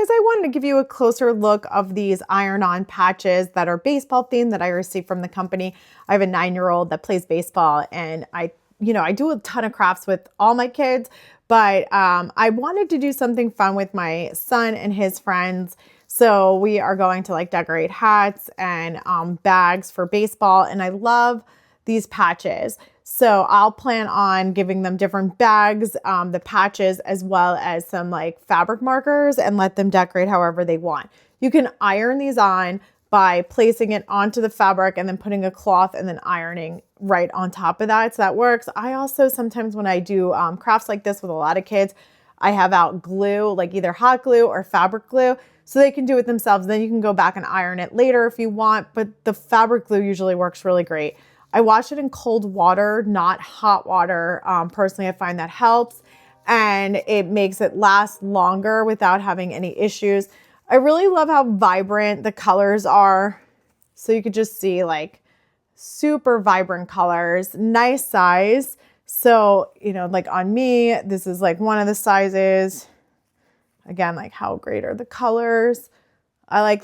I wanted to give you a closer look of these iron-on patches that are baseball themed that I received from the company. I have a 9-year-old that plays baseball, and I do a ton of crafts with all my kids, but I wanted to do something fun with my son and his friends. So we are going to like decorate hats and bags for baseball, and I love these patches. So I'll plan on giving them different bags, the patches, as well as some like fabric markers, and let them decorate however they want. You can iron these on by placing it onto the fabric and then putting a cloth and then ironing right on top of that. So that works. I also sometimes when I do crafts like this with a lot of kids, I have out glue, like either hot glue or fabric glue, so they can do it themselves. Then you can go back and iron it later if you want, but the fabric glue usually works really great. I wash it in cold water, not hot water. Personally, I find that helps, and it makes it last longer without having any issues. I really love how vibrant the colors are. So you could just see like super vibrant colors, nice size. So, like on me, this is like one of the sizes. Again, like how great are the colors?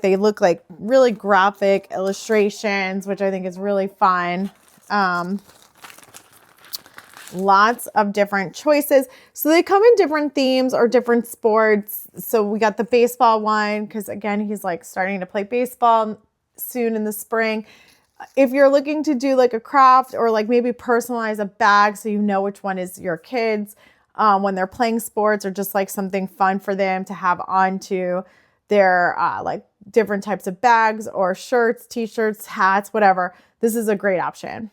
They look like really graphic illustrations, which I think is really fun. Lots of different choices. So they come in different themes or different sports. So we got the baseball one, because again, he's like starting to play baseball soon in the spring. If you're looking to do like a craft or like maybe personalize a bag so you know which one is your kids when they're playing sports, or just like something fun for them to have onto their like different types of bags or shirts, t-shirts, hats, whatever, this is a great option.